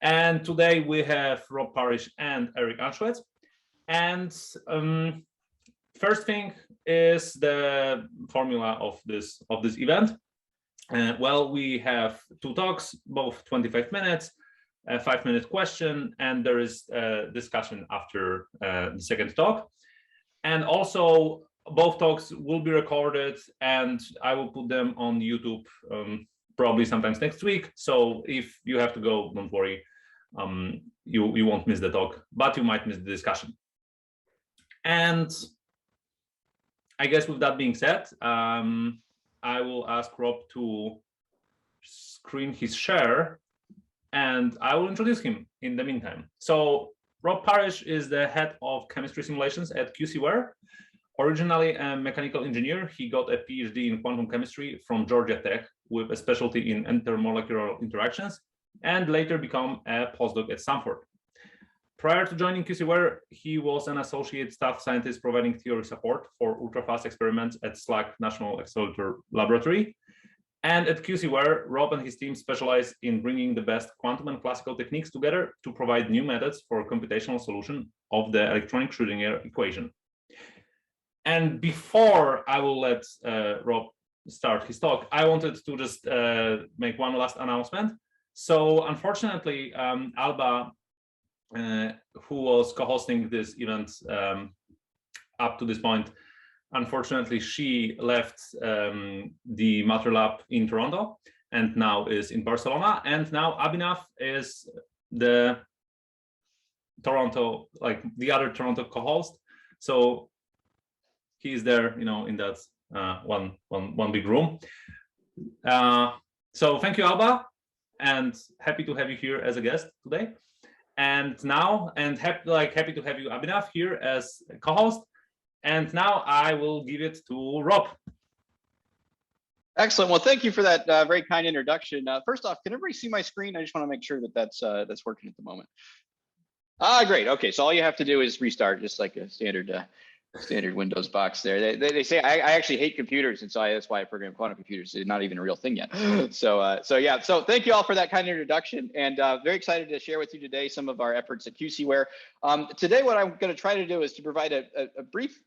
And today we have Rob Parrish and Eric Anschwitz. And first thing is the formula of this event. Well, we have two talks, both 25 minutes, a 5-minute question, and there is a discussion after the second talk. And also, both talks will be recorded, and I will put them on YouTube probably sometimes next week. So if you have to go, don't worry, you won't miss the talk, but you might miss the discussion. And I guess with that being said, I will ask Rob to screen his share, and I will introduce him in the meantime. So Rob Parrish is the head of chemistry simulations at Ware. Originally a mechanical engineer, he got a PhD in quantum chemistry from Georgia Tech with a specialty in intermolecular interactions, and later become a postdoc at Stanford. Prior to joining Ware, he was an associate staff scientist providing theory support for ultrafast experiments at SLAC National Accelerator Laboratory. And at Ware, Rob and his team specialize in bringing the best quantum and classical techniques together to provide new methods for computational solution of the electronic Schrödinger equation. And before I will let Rob start his talk, I wanted to just make one last announcement. So unfortunately, Alba, who was co-hosting this event up to this point, unfortunately, she left the Matter Lab in Toronto and now is in Barcelona. And now Abhinav is the Toronto, like the other Toronto co-host. So he's there, you know, in that one big room. So thank you, Alba, and happy to have you here as a guest today. And now, happy to have you, Abhinav, here as a co-host. And now I will give it to Rob. Excellent. Well, thank you for that very kind introduction. First off, can everybody see my screen? I just want to make sure that that's working at the moment. Great. Okay, so all you have to do is restart, just like a standard Windows box there. They say I actually hate computers, and so that's why I program quantum computers. It's not even a real thing yet. So yeah. So thank you all for that kind of introduction, and very excited to share with you today some of our efforts at Ware. Today, what I'm going to try to do is to provide a brief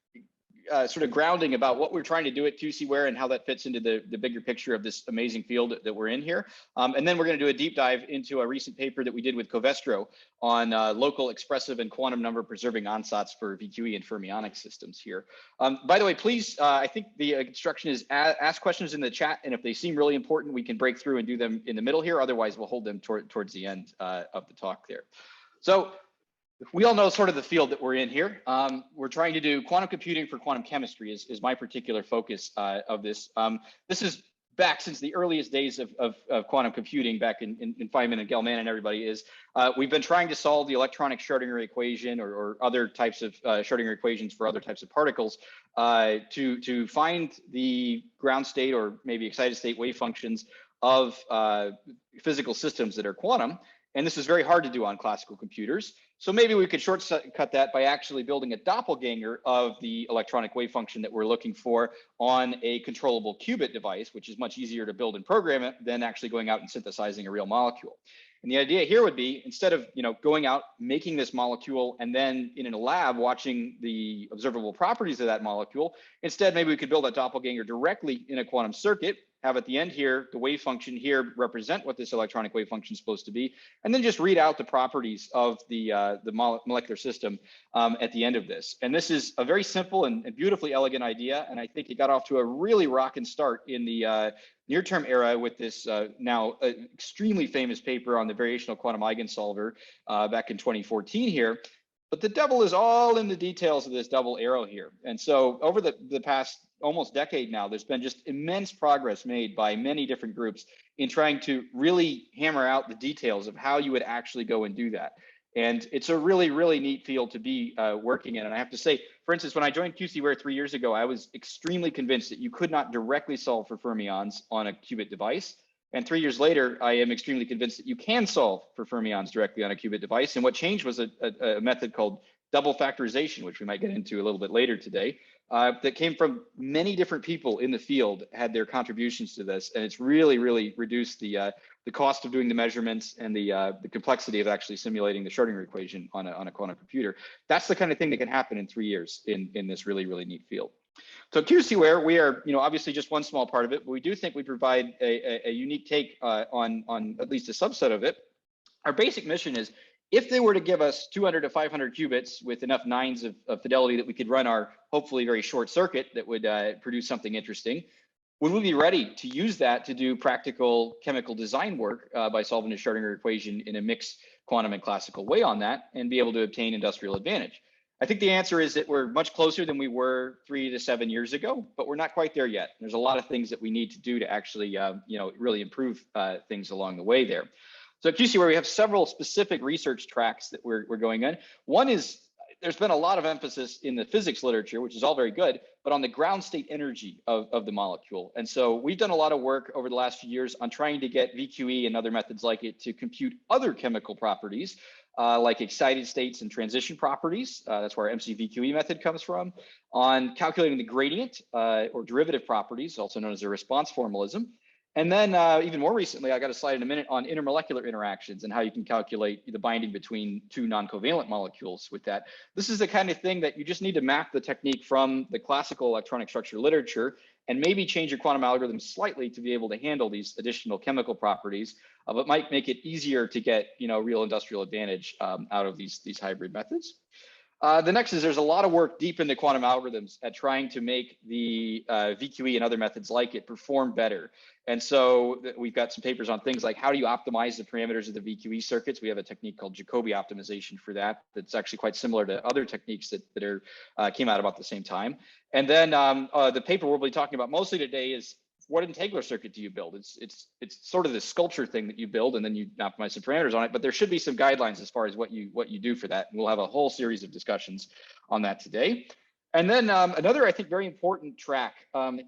sort of grounding about what we're trying to do at Ware and how that fits into the bigger picture of this amazing field that we're in here. And then we're going to do a deep dive into a recent paper that we did with Covestro on local expressive and quantum number preserving ansatze for VQE and fermionic systems here. By the way, please, I think the instruction is ask questions in the chat, and if they seem really important, we can break through and do them in the middle here. Otherwise, we'll hold them towards the end of the talk there. So we all know sort of the field that we're in here. We're trying to do quantum computing for quantum chemistry is my particular focus of this. This is back since the earliest days of quantum computing back in Feynman and Gell-Mann and everybody is. We've been trying to solve the electronic Schrödinger equation or other types of Schrödinger equations for other types of particles to find the ground state or maybe excited state wave functions of physical systems that are quantum. And this is very hard to do on classical computers. So maybe we could shortcut that by actually building a doppelganger of the electronic wave function that we're looking for on a controllable qubit device, which is much easier to build and program it than actually going out and synthesizing a real molecule. And the idea here would be, instead of going out, making this molecule, and then in a lab watching the observable properties of that molecule, instead maybe we could build that doppelganger directly in a quantum circuit, have at the end here, the wave function here represent what this electronic wave function is supposed to be, and then just read out the properties of the molecular system at the end of this. And this is a very simple and beautifully elegant idea, and I think it got off to a really rockin' start in the near-term era with this now extremely famous paper on the variational quantum eigensolver back in 2014 here. But the devil is all in the details of this double arrow here. And so over the past almost decade now, there's been just immense progress made by many different groups in trying to really hammer out the details of how you would actually go and do that. And it's a really, really neat field to be working in. And I have to say, for instance, when I joined Ware 3 years ago, I was extremely convinced that you could not directly solve for fermions on a qubit device. And 3 years later, I am extremely convinced that you can solve for fermions directly on a qubit device. And what changed was a method called double factorization, which we might get into a little bit later today. that came from many different people in the field had their contributions to this, and it's really reduced the cost of doing the measurements and the complexity of actually simulating the Schrodinger equation on a quantum computer. That's the kind of thing that can happen in 3 years in this really neat field. So QC Ware, we are, obviously just one small part of it, but we do think we provide a unique take on at least a subset of it. Our basic mission is, if they were to give us 200 to 500 qubits with enough nines of fidelity that we could run our hopefully very short circuit that would produce something interesting, would we be ready to use that to do practical chemical design work by solving the Schrodinger equation in a mixed quantum and classical way on that and be able to obtain industrial advantage? I think the answer is that we're much closer than we were 3 to 7 years ago, but we're not quite there yet. There's a lot of things that we need to do to actually, really improve things along the way there. So at QC Ware, we have several specific research tracks that we're going on. One is, there's been a lot of emphasis in the physics literature, which is all very good, but on the ground state energy of the molecule. And so we've done a lot of work over the last few years on trying to get VQE and other methods like it to compute other chemical properties, like excited states and transition properties. That's where our MC-VQE method comes from. On calculating the gradient or derivative properties, also known as a response formalism. And then even more recently, I got a slide in a minute on intermolecular interactions and how you can calculate the binding between two non-covalent molecules with that. This is the kind of thing that you just need to map the technique from the classical electronic structure literature and maybe change your quantum algorithm slightly to be able to handle these additional chemical properties, but might make it easier to get real industrial advantage out of these hybrid methods. The next is, there's a lot of work deep in the quantum algorithms at trying to make the VQE and other methods like it perform better. And so we've got some papers on things like, how do you optimize the parameters of the VQE circuits? We have a technique called Jacobi optimization for that. That's actually quite similar to other techniques that came out about the same time. And then the paper we'll be talking about mostly today is, what Entangler circuit do you build? It's sort of this sculpture thing that you build and then you optimize some parameters on it, but there should be some guidelines as far as what you do for that. And we'll have a whole series of discussions on that today. And then another, I think, very important track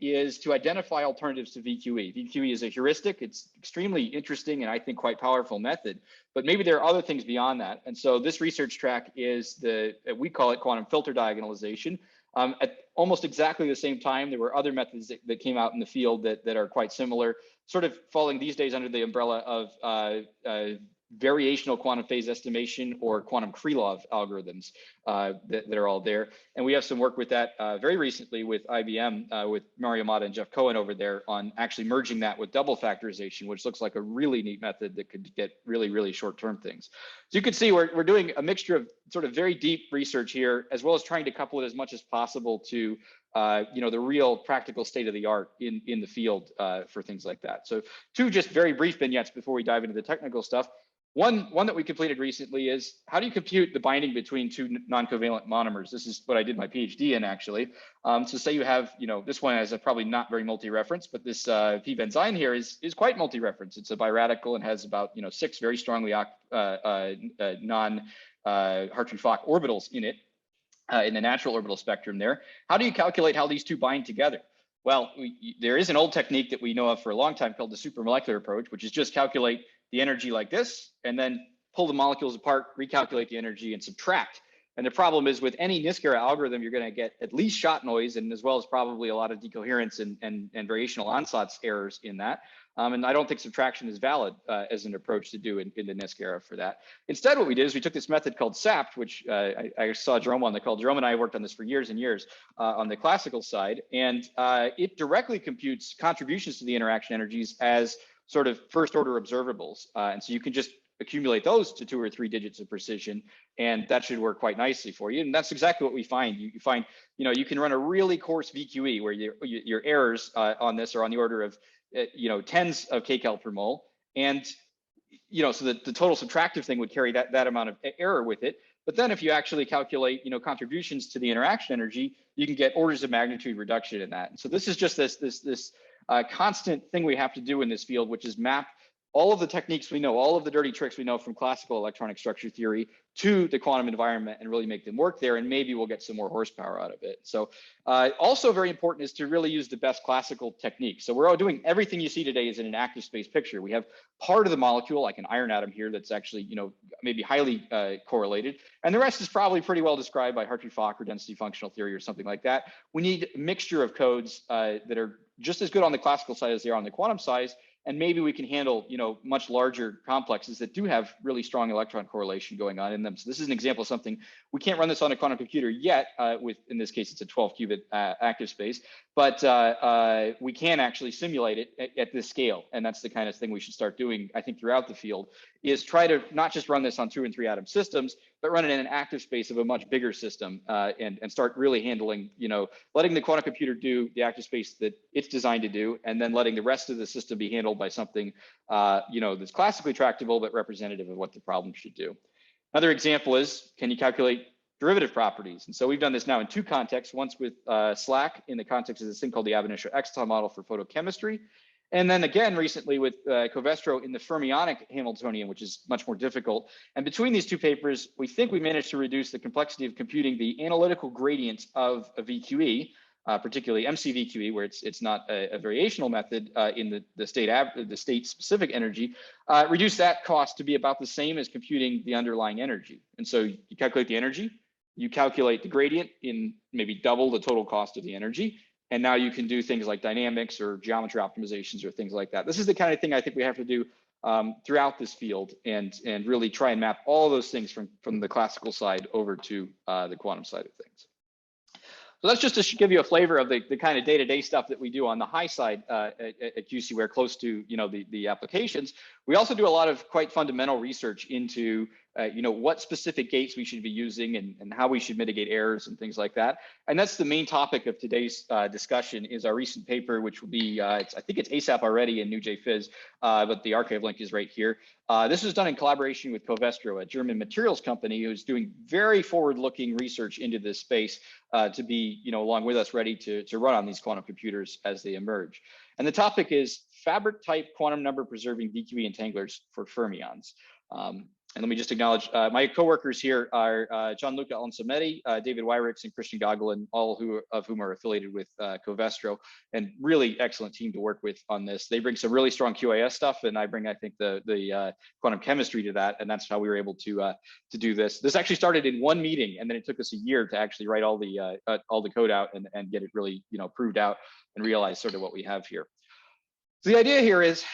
is to identify alternatives to VQE. VQE is a heuristic. It's extremely interesting and I think quite powerful method, but maybe there are other things beyond that. And so this research track is we call it quantum filter diagonalization. At almost exactly the same time, there were other methods that came out in the field that are quite similar, sort of falling these days under the umbrella of variational quantum phase estimation or quantum Krylov algorithms that are all there. And we have some work with that very recently with IBM, with Mario Mata and Jeff Cohen over there on actually merging that with double factorization, which looks like a really neat method that could get really short-term things. So you can see we're doing a mixture of sort of very deep research here, as well as trying to couple it as much as possible to the real practical state of the art in the field for things like that. So 2 just very brief vignettes before we dive into the technical stuff. One that we completed recently is, how do you compute the binding between 2 non-covalent monomers? This is what I did my PhD in, actually. So say you have, this one has a probably not very multi-reference, but this p-benzyne here is quite multi-reference. It's a biradical and has about 6 very strongly non-Hartree-Fock orbitals in it, in the natural orbital spectrum there. How do you calculate how these 2 bind together? Well, there is an old technique that we know of for a long time called the supramolecular approach, which is just calculate the energy like this, and then pull the molecules apart, recalculate the energy, and subtract. And the problem is, with any NISQ-era algorithm, you're going to get at least shot noise, and as well as probably a lot of decoherence and variational Ansatze errors in that. And I don't think subtraction is valid as an approach to do in the NISQ-era for that. Instead, what we did is we took this method called SAPT, which I saw Jerome on the call. Jerome and I worked on this for years and years on the classical side, and it directly computes contributions to the interaction energies as sort of first order observables. And so you can just accumulate those to 2 or 3 digits of precision, and that should work quite nicely for you. And that's exactly what we find. You find, you can run a really coarse VQE where your errors on this are on the order of, tens of kcal per mole. And, so the total subtractive thing would carry that amount of error with it. But then if you actually calculate, contributions to the interaction energy, you can get orders of magnitude reduction in that. And so this is just this constant thing we have to do in this field, which is map all of the techniques we know, all of the dirty tricks we know from classical electronic structure theory to the quantum environment and really make them work there, and maybe we'll get some more horsepower out of it. So also very important is to really use the best classical techniques. So we're all doing everything you see today is in an active space picture. We have part of the molecule, like an iron atom here, that's actually, you know, maybe highly correlated, and the rest is probably pretty well described by Hartree-Fock or density functional theory or something like that. We need a mixture of codes that are just as good on the classical side as they are on the quantum side. And maybe we can handle, you know, much larger complexes that do have really strong electron correlation going on in them. So this is an example of something. We can't run this on a quantum computer yet. In this case, it's a 12-qubit active space, but we can actually simulate it at this scale. And that's the kind of thing we should start doing, I think, throughout the field, is try to not just run this on 2 and 3 atom systems, but run it in an active space of a much bigger system, and start really handling, you know, letting the quantum computer do the active space that it's designed to do, and then letting the rest of the system be handled by something, you know, that's classically tractable, but representative of what the problem should do. Another example is, can you calculate derivative properties? And so we've done this now in 2 contexts, once with SLAC in the context of this thing called the ab initio exciton model for photochemistry, and then again recently with Covestro in the Fermionic Hamiltonian, which is much more difficult. And between these 2 papers, we think we managed to reduce the complexity of computing the analytical gradient of a VQE, particularly MC-VQE, where it's not a variational method in the state specific energy, reduce that cost to be about the same as computing the underlying energy. And so you calculate the energy, you calculate the gradient in maybe double the total cost of the energy. And now you can do things like dynamics or geometry optimizations or things like that. This is the kind of thing I think we have to do throughout this field, and really try and map all those things from the classical side over to the quantum side of things. So that's just to give you a flavor of the kind of day-to-day stuff that we do on the high side at QC Ware, close to, you know, the applications. We also do a lot of quite fundamental research into you know, what specific gates we should be using and how we should mitigate errors and things like that. And that's the main topic of today's discussion, is our recent paper, which will be, I think it's ASAP already in New JPhys, but the archive link is right here. This was done in collaboration with Covestro, a German materials company who's doing very forward-looking research into this space to be, you know, along with us, ready to run on these quantum computers as they emerge. And the topic is fabric-type quantum number preserving VQE entanglers for fermions. And let me just acknowledge my coworkers here are Gianluca Alonsometti, David Wyrix, and Christian Gogolin, all of whom are affiliated with Covestro, and really excellent team to work with on this. They bring some really strong QAS stuff, and I bring, I think, the quantum chemistry to that, and that's how we were able to do this. This actually started in 1 meeting, and then it took us a year to actually write all the code out and get it really, you know, proved out and realize sort of what we have here. So the idea here is,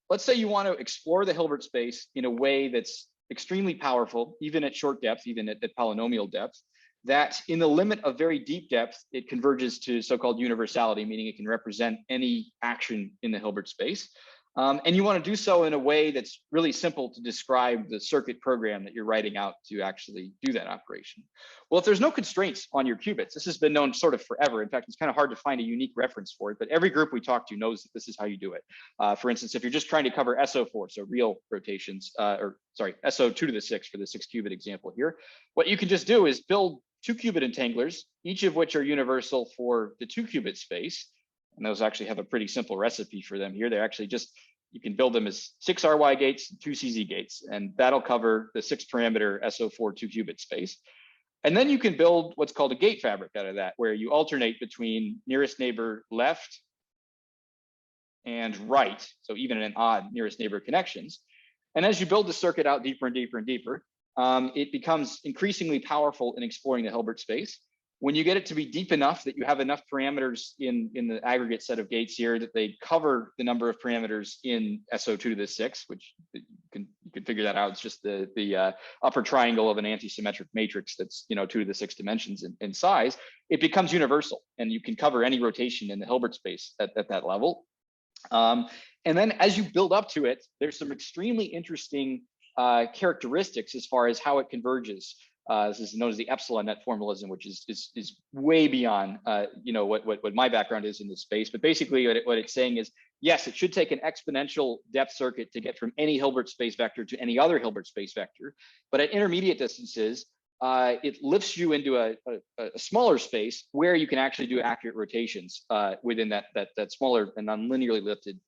let's say you want to explore the Hilbert space in a way that's extremely powerful, even at short depth, even at polynomial depth, that in the limit of very deep depth, it converges to so-called universality, meaning it can represent any action in the Hilbert space. And you want to do so in a way that's really simple to describe the circuit program that you're writing out to actually do that operation. Well, if there's no constraints on your qubits, this has been known sort of forever. In fact, it's kind of hard to find a unique reference for it, but every group we talk to knows that this is how you do it. For instance, if you're just trying to cover SO4, so real rotations, SO2 to the 6 for the 6-qubit example here, what you can just do is build 2-qubit entanglers, each of which are universal for the 2-qubit space. And those actually have a pretty simple recipe for them here. They're actually just, you can build them as 6 RY gates, 2 CZ gates, and that'll cover the 6-parameter SO4 2-qubit space. And then you can build what's called a gate fabric out of that, where you alternate between nearest neighbor left and right, so even in odd nearest neighbor connections. And as you build the circuit out deeper and deeper and deeper, it becomes increasingly powerful in exploring the Hilbert space. When you get it to be deep enough that you have enough parameters in the aggregate set of gates here that they cover the number of parameters in SO2 to the 6, which you can figure that out. It's just the upper triangle of an anti-symmetric matrix that's, you know, 2 to the 6 dimensions in size. It becomes universal, and you can cover any rotation in the Hilbert space at that level. And then as you build up to it, there's some extremely interesting characteristics as far as how it converges. This is known as the epsilon net formalism, which is way beyond you know, what my background is in this space. But basically what it's saying is, yes, it should take an exponential depth circuit to get from any Hilbert space vector to any other Hilbert space vector. But at intermediate distances, it lifts you into a smaller space where you can actually do accurate rotations within that smaller and non-linearly lifted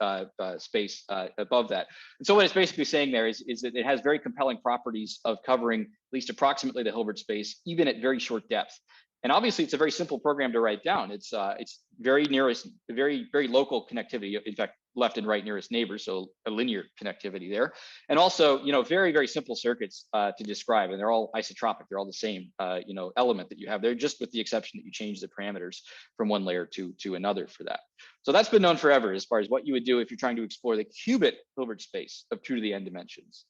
space above that. And so what it's basically saying there is that it has very compelling properties of covering at least approximately the Hilbert space, even at very short depth. And obviously, it's a very simple program to write down. It's very very local connectivity. In fact, left and right nearest neighbors, so a linear connectivity there. And also, very simple circuits to describe, and they're all isotropic. They're all the same, element that you have there, just with the exception that you change the parameters from one layer to another for that. So that's been known forever as far as what you would do if you're trying to explore the qubit Hilbert space of 2 to the n dimensions.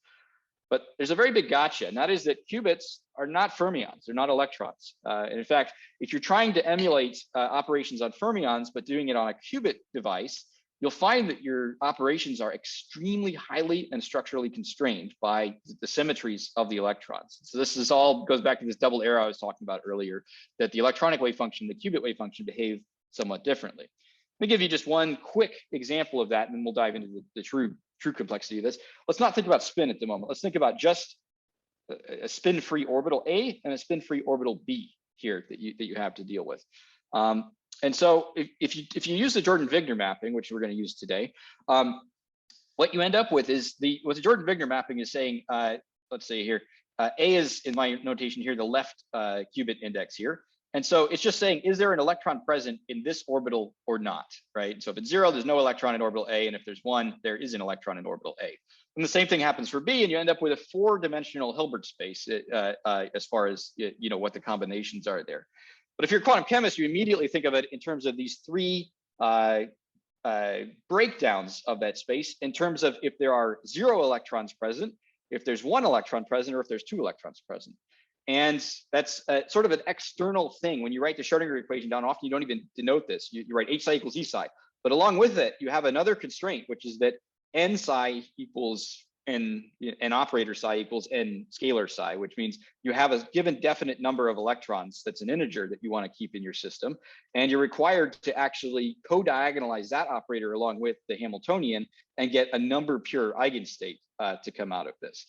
But there's a very big gotcha, and that is that qubits are not fermions, they're not electrons. And in fact, if you're trying to emulate operations on fermions, but doing it on a qubit device, you'll find that your operations are extremely highly and structurally constrained by the symmetries of the electrons. So this is all goes back to this double arrow I was talking about earlier, that the electronic wave function, the qubit wave function behave somewhat differently. Let me give you just one quick example of that, and then we'll dive into the true complexity of this. Let's not think about spin at the moment. Let's think about just a spin-free orbital A and a spin-free orbital B here that you have to deal with. And so if you use the Jordan-Wigner mapping, which we're going to use today, what you end up with is what the Jordan-Wigner mapping is saying. Let's say here, A is in my notation here the left qubit index here. And so it's just saying, is there an electron present in this orbital or not, right? So if it's 0, there's no electron in orbital A, and if there's 1, there is an electron in orbital A. And the same thing happens for B, and you end up with a 4-dimensional Hilbert space as far as what the combinations are there. But if you're a quantum chemist, you immediately think of it in terms of these 3 breakdowns of that space in terms of if there are 0 electrons present, if there's 1 electron present, or if there's 2 electrons present. And that's sort of an external thing. When you write the Schrodinger equation down, often you don't even denote this. You write H psi equals E psi. But along with it, you have another constraint, which is that N psi equals N operator psi equals N scalar psi, which means you have a given definite number of electrons that's an integer that you want to keep in your system. And you're required to actually co-diagonalize that operator along with the Hamiltonian and get a number pure eigenstate to come out of this.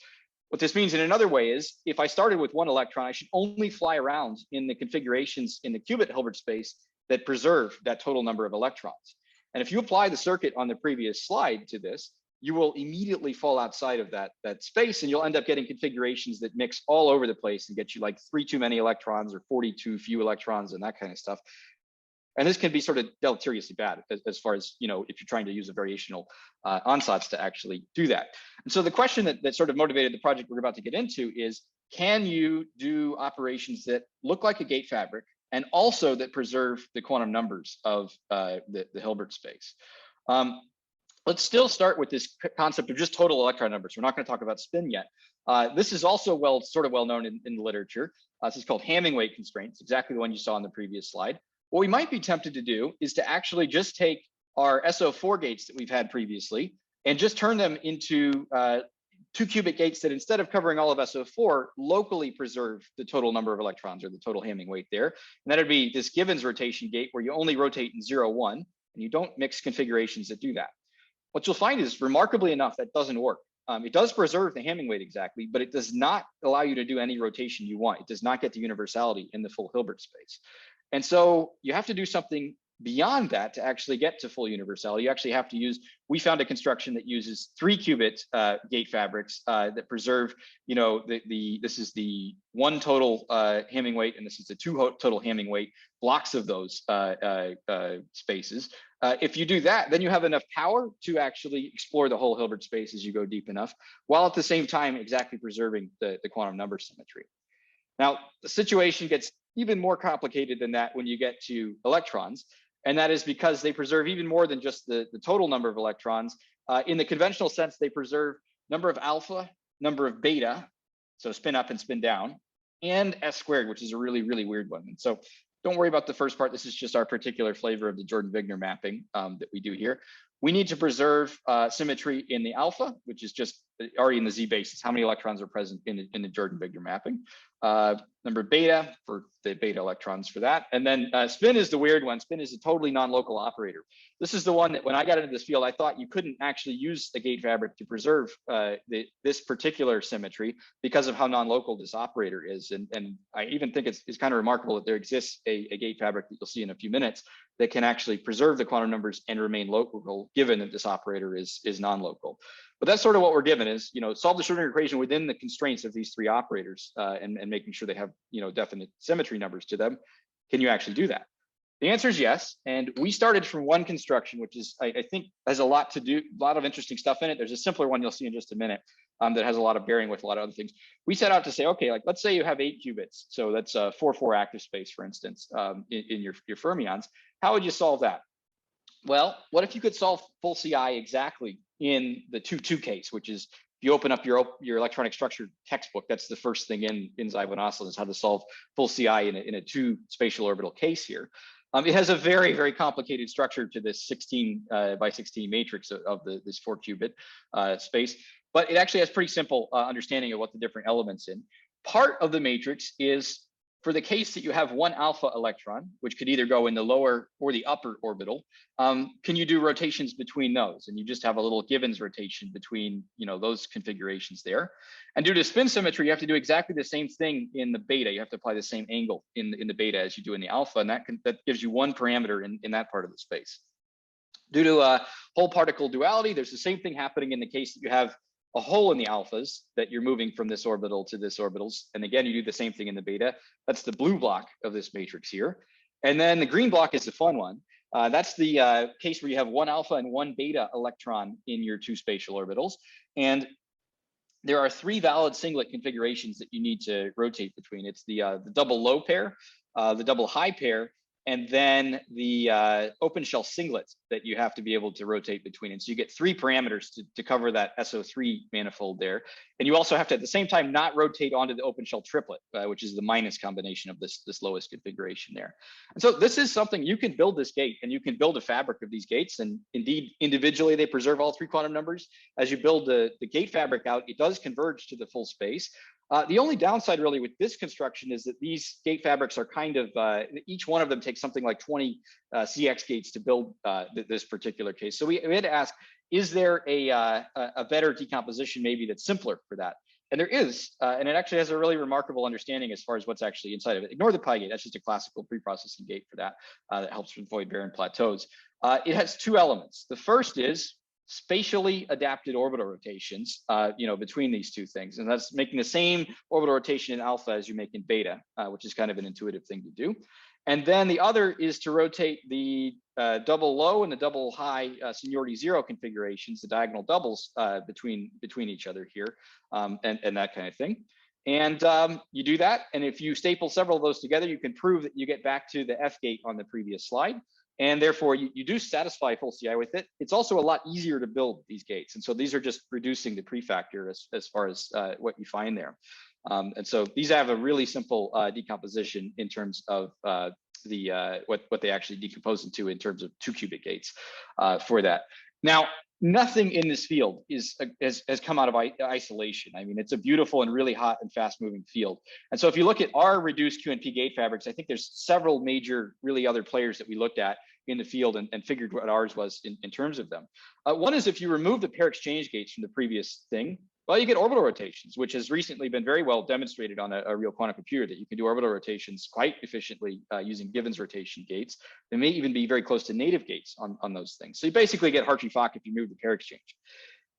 What this means in another way is, if I started with 1 electron, I should only fly around in the configurations in the qubit Hilbert space that preserve that total number of electrons. And if you apply the circuit on the previous slide to this, you will immediately fall outside of that space, and you'll end up getting configurations that mix all over the place and get you like 3 too many electrons or 40 too few electrons and that kind of stuff. And this can be sort of deleteriously bad as far as, if you're trying to use a variational ansatz to actually do that. And so the question that sort of motivated the project we're about to get into is, can you do operations that look like a gate fabric and also that preserve the quantum numbers of the Hilbert space? Let's still start with this concept of just total electron numbers. We're not going to talk about spin yet. This is also sort of well known in the literature. This is called Hamming weight constraints, exactly the one you saw on the previous slide. What we might be tempted to do is to actually just take our SO4 gates that we've had previously and just turn them into 2 qubit gates that, instead of covering all of SO4, locally preserve the total number of electrons, or the total Hamming weight there. And that would be this Givens rotation gate where you only rotate in 0, 1, and you don't mix configurations that do that. What you'll find is, remarkably enough, that doesn't work. It does preserve the Hamming weight exactly, but it does not allow you to do any rotation you want. It does not get the universality in the full Hilbert space. And so you have to do something beyond that to actually get to full universality. You actually have to use, we found a construction that uses 3 qubit gate fabrics that preserve, this is the 1 total Hamming weight, and this is the 2 total Hamming weight blocks of those spaces. If you do that, then you have enough power to actually explore the whole Hilbert space as you go deep enough, while at the same time exactly preserving the quantum number symmetry. Now, the situation gets even more complicated than that when you get to electrons, and that is because they preserve even more than just the total number of electrons. In the conventional sense, they preserve number of alpha, number of beta, so spin up and spin down, and S squared, which is a really, really weird one. And so don't worry about the first part. This is just our particular flavor of the Jordan-Wigner mapping that we do here. We need to preserve symmetry in the alpha, which is just already in the Z basis, how many electrons are present in the Jordan-Wigner mapping. Number beta for the beta electrons for that. And then spin is the weird one. Spin is a totally non-local operator. This is the one that when I got into this field, I thought you couldn't actually use the gate fabric to preserve this particular symmetry because of how non-local this operator is. And I even think it's kind of remarkable that there exists a gate fabric that you'll see in a few minutes that can actually preserve the quantum numbers and remain local, given that this operator is non-local. But that's sort of what we're given is, solve the Schrodinger equation within the constraints of these three operators and making sure they have, definite symmetry numbers to them. Can you actually do that? The answer is yes. And we started from one construction, which is, I think has a lot to do, a lot of interesting stuff in it. There's a simpler one you'll see in just a minute that has a lot of bearing with a lot of other things. We set out to say, okay, like let's say you have 8 qubits. So that's a 4-4 active space, for instance, in your fermions. How would you solve that? Well, what if you could solve full CI exactly in the 2-2 case, which is if you open up your electronic structure textbook, that's the first thing in Zybon is how to solve full CI in a 2 spatial orbital case here. It has a very, very complicated structure to this 16 by 16 matrix of this 4 qubit space, but it actually has pretty simple understanding of what the different elements in. Part of the matrix is for the case that you have one alpha electron, which could either go in the lower or the upper orbital, can you do rotations between those? And you just have a little Givens rotation between those configurations there. And due to spin symmetry, you have to do exactly the same thing in the beta. You have to apply the same angle in the beta as you do in the alpha, and that gives you one parameter in that part of the space. Due to whole particle duality, there's the same thing happening in the case that you have a hole in the alphas that you're moving from this orbital to this orbitals. And again, you do the same thing in the beta. That's the blue block of this matrix here. And then the green block is the fun one. That's the case where you have one alpha and one beta electron in your 2 spatial orbitals. And there are 3 valid singlet configurations that you need to rotate between. It's the double low pair, the double high pair, and then the open shell singlet that you have to be able to rotate between. And so you get 3 parameters to cover that SO3 manifold there. And you also have to, at the same time, not rotate onto the open shell triplet, which is the minus combination of this lowest configuration there. And so this is something you can build this gate, and you can build a fabric of these gates. And indeed, individually, they preserve all 3 quantum numbers. As you build the gate fabric out, it does converge to the full space. The only downside really with this construction is that these gate fabrics are kind of, each one of them takes something like 20 CX gates to build this particular case. So we had to ask, is there a better decomposition maybe that's simpler for that? And there is, and it actually has a really remarkable understanding as far as what's actually inside of it. Ignore the pi gate, that's just a classical pre-processing gate for that, that helps with void barren plateaus. It has 2 elements. The first is spatially adapted orbital rotations, between these 2 things. And that's making the same orbital rotation in alpha as you make in beta, which is kind of an intuitive thing to do. And then the other is to rotate the double low and the double high seniority 0 configurations, the diagonal doubles between each other here, and that kind of thing. And you do that. And if you staple several of those together, you can prove that you get back to the F gate on the previous slide. And therefore, you do satisfy full CI with it. It's also a lot easier to build these gates. And so these are just reducing the prefactor as far as what you find there. And so these have a really simple decomposition in terms of what they actually decompose into in terms of 2 qubit gates for that. Now, nothing in this field has come out of isolation. I mean, it's a beautiful and really hot and fast moving field. And so if you look at our reduced QNP gate fabrics, I think there's several major really other players that we looked at in the field and figured what ours was in terms of them. One is if you remove the pair exchange gates from the previous thing, well, you get orbital rotations, which has recently been very well demonstrated on a real quantum computer that you can do orbital rotations quite efficiently using Givens rotation gates. They may even be very close to native gates on those things. So you basically get Hartree-Fock if you move the pair exchange.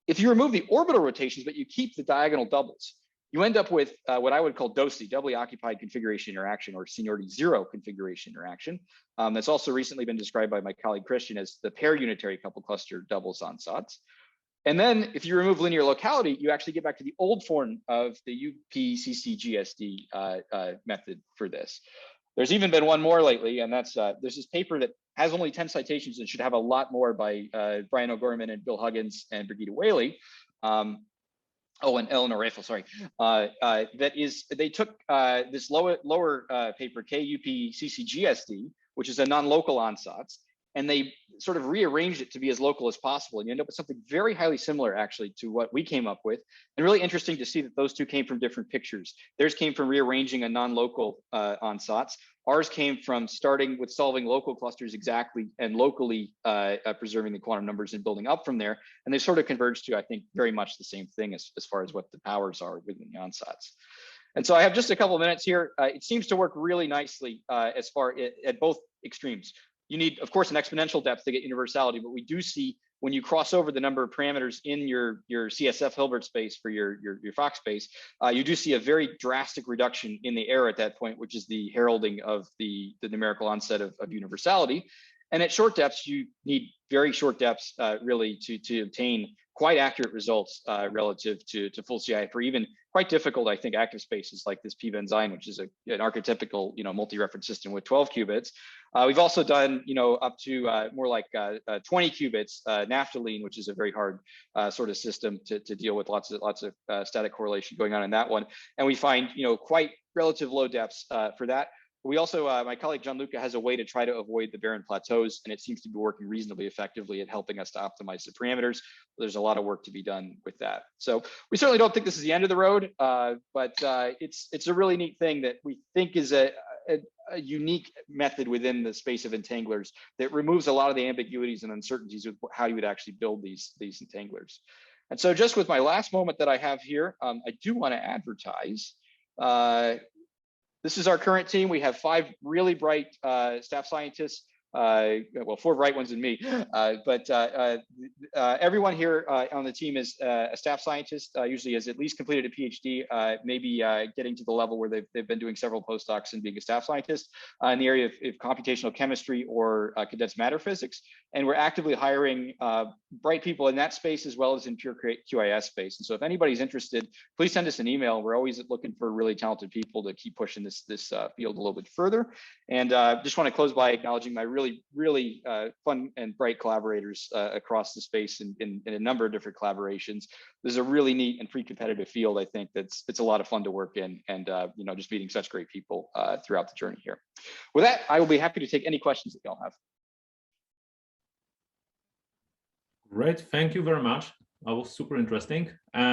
If you remove the orbital rotations, but you keep the diagonal doubles, you end up with what I would call DOSI, doubly occupied configuration interaction, or seniority 0 configuration interaction. That's also recently been described by my colleague Christian as the pair unitary couple cluster doubles ansatze. And then if you remove linear locality, you actually get back to the old form of the UPCCGSD method for this. There's even been one more lately, and that's there's this paper that has only 10 citations and should have a lot more by Brian O'Gorman and Bill Huggins and Brigitte Whaley. And Eleanor Raffel, sorry. That is, they took this lower paper, KUPCCGSD, which is a non-local ansatze, and they sort of rearranged it to be as local as possible. And you end up with something very highly similar actually to what we came up with. And really interesting to see that those two came from different pictures. Theirs came from rearranging a non-local ansatz. Ours came from starting with solving local clusters exactly and locally preserving the quantum numbers and building up from there. And they sort of converged to, I think, very much the same thing as far as what the powers are within the ansatz. And so I have just a couple of minutes here. It seems to work really nicely as far at both extremes. You need, of course, an exponential depth to get universality, but we do see when you cross over the number of parameters in your CSF Hilbert space for your Fock space, you do see a very drastic reduction in the error at that point, which is the heralding of the numerical onset of universality. And at short depths, you need very short depths really to obtain quite accurate results relative to full CI for even quite difficult, I think, active spaces like this p-benzyne, which is an archetypical, multi-reference system with 12 qubits. We've also done, up to more like 20 qubits, naphthalene, which is a very hard sort of system to deal with, lots of static correlation going on in that one. And we find, quite relative low depths for that. We also, my colleague Gianluca has a way to try to avoid the barren plateaus, and it seems to be working reasonably effectively at helping us to optimize the parameters. There's a lot of work to be done with that. So we certainly don't think this is the end of the road, but it's a really neat thing that we think is a unique method within the space of entanglers that removes a lot of the ambiguities and uncertainties with how you would actually build these entanglers. And so just with my last moment that I have here, I do want to advertise. This is our current team. We have 5 really bright staff scientists, well, 4 bright ones and me, but everyone here on the team is a staff scientist, usually has at least completed a PhD, maybe getting to the level where they've been doing several postdocs and being a staff scientist in the area of computational chemistry or condensed matter physics. And we're actively hiring bright people in that space as well as in pure QIS space. And so if anybody's interested, please send us an email. We're always looking for really talented people to keep pushing this field a little bit further. And just want to close by acknowledging my really fun and bright collaborators across the space in a number of different collaborations. This is a really neat and free competitive field. I think it's a lot of fun to work in, and just meeting such great people throughout the journey here. With that, I will be happy to take any questions that y'all have. Great, thank you very much. That was super interesting.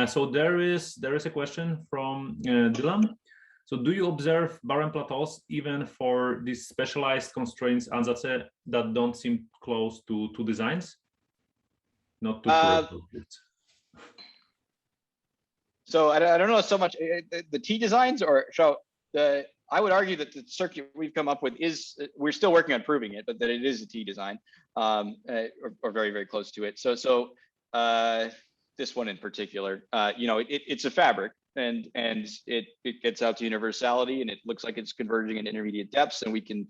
So there is a question from Dylan. So do you observe barren plateaus even for these specialized constraints Ansatze that don't seem close to designs? Not too So I don't know so much the T designs, or so I would argue that the circuit we've come up with we're still working on proving it, but that it is a T design, or very, very close to it. So this one in particular, it's a fabric, and it gets out to universality, and it looks like it's converging at intermediate depths, and we can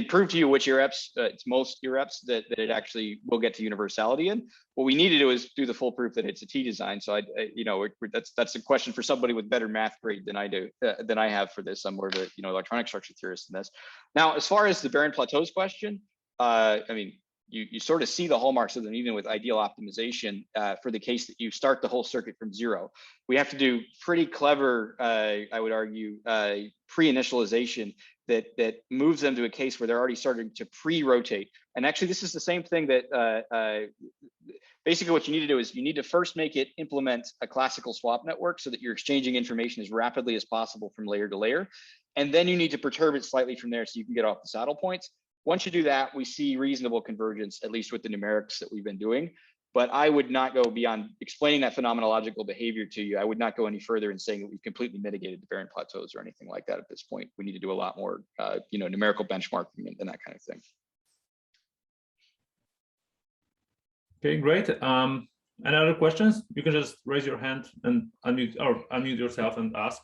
prove to you which EREPs, it's most EREPs that it actually will get to universality in. What we need to do is do the full proof that it's a T design. So that's a question for somebody with better math grade than I do, than I have for this. I'm more of a electronic structure theorist in this. Now, as far as the barren plateaus question, I mean, you sort of see the hallmarks of them even with ideal optimization for the case that you start the whole circuit from 0. We have to do pretty clever, I would argue, pre-initialization that moves them to a case where they're already starting to pre-rotate. And actually, this is the same thing that basically what you need to do is you need to first make it implement a classical swap network so that you're exchanging information as rapidly as possible from layer to layer. And then you need to perturb it slightly from there so you can get off the saddle points. Once you do that, we see reasonable convergence, at least with the numerics that we've been doing. But I would not go beyond explaining that phenomenological behavior to you. I would not go any further in saying that we've completely mitigated the barren plateaus or anything like that at this point. We need to do a lot more, numerical benchmarking and that kind of thing. Okay, great. Any other questions? You can just raise your hand and unmute yourself and ask.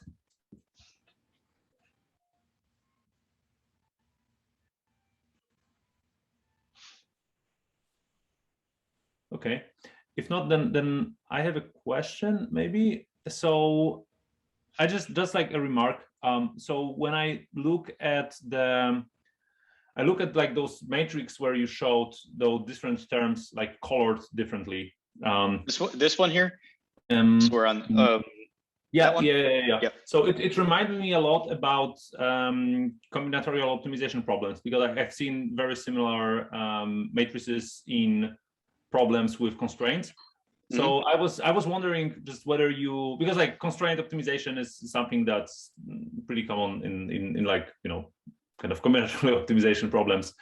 Okay, if not, then I have a question maybe. So I just like a remark. So when I look at like those matrix where you showed those different terms like colored differently. This one here. So we're on. Yeah, yeah. Yep. So it reminded me a lot about combinatorial optimization problems, because I've seen very similar matrices in problems with constraints. So I was wondering just whether you, because like constraint optimization is something that's pretty common in like, you know, kind of combinatorial optimization problems.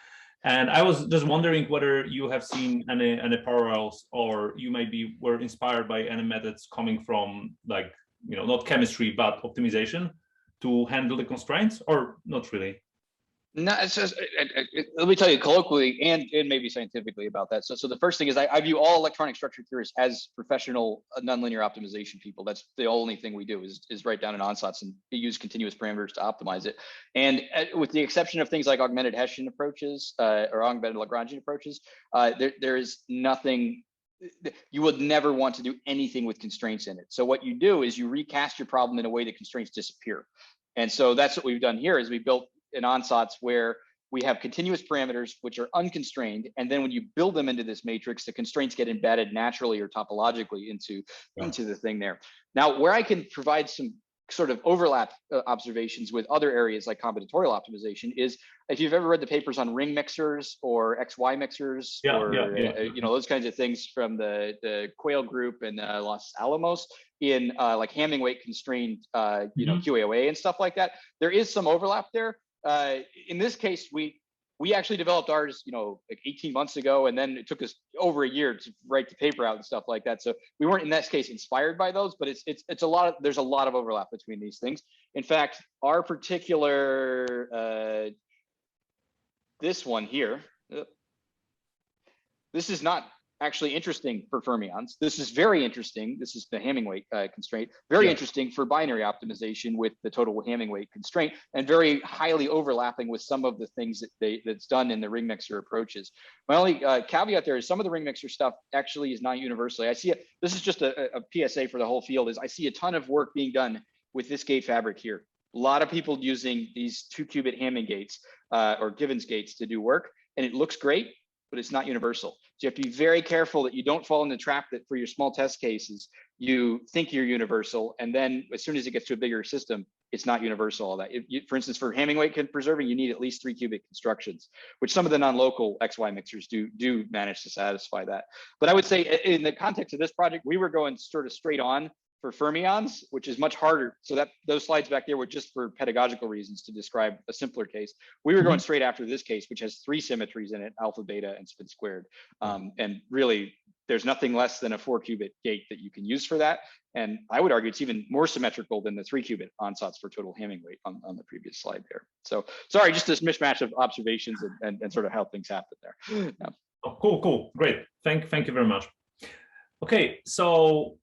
And I was just wondering whether you have seen any parallels, or you maybe were inspired by any methods coming from, like, you know, not chemistry but optimization to handle the constraints, or not really? No, it's just, let me tell you colloquially and maybe scientifically about that. So the first thing is I view all electronic structure theorists as professional nonlinear optimization people. That's the only thing we do is write down an ansatz and use continuous parameters to optimize it. And with the exception of things like augmented Hessian approaches or augmented Lagrangian approaches, there is nothing. You would never want to do anything with constraints in it. So what you do is you recast your problem in a way that constraints disappear. And so that's what we've done here is we built an ansatz where we have continuous parameters which are unconstrained, and then when you build them into this matrix, the constraints get embedded naturally or topologically into the thing there. Now, where I can provide some sort of overlap observations with other areas like combinatorial optimization is if you've ever read the papers on ring mixers or XY mixers you know, those kinds of things from the Quayle group and Los Alamos in like Hamming weight constrained you know, QAOA and stuff like that. There is some overlap there. In this case, we actually developed ours, you know, like 18 months ago, and then it took us over a year to write the paper out and stuff like that. So we weren't in that case inspired by those, but it's a lot of, there's a lot of overlap between these things. In fact, our particular this one here, this is not actually interesting for fermions. This is very interesting. This is the Hamming weight constraint. Very interesting for binary optimization with the total Hamming weight constraint, and very highly overlapping with some of the things that that's done in the ring mixer approaches. My only caveat there is some of the ring mixer stuff actually is not universally. I see it. This is just a PSA for the whole field. Is I see a ton of work being done with this gate fabric here. A lot of people using these 2-qubit Hamming gates or Givens gates to do work, and it looks great, but it's not universal. So you have to be very careful that you don't fall in the trap that for your small test cases, you think you're universal. And then as soon as it gets to a bigger system, it's not universal all that. For instance, for Hamming weight preserving, you need at least 3-qubit constructions, which some of the non-local XY mixers do manage to satisfy that. But I would say in the context of this project, we were going sort of straight on for fermions, which is much harder. So that those slides back there were just for pedagogical reasons to describe a simpler case. We were going straight after this case, which has 3 symmetries in it, alpha, beta, and spin squared. And really, there's nothing less than a 4-qubit gate that you can use for that. And I would argue it's even more symmetrical than the 3-qubit ansatz for total Hamming weight on the previous slide there. So sorry, just this mishmash of observations and sort of how things happen there. Oh, cool, great. Thank you very much. Okay, so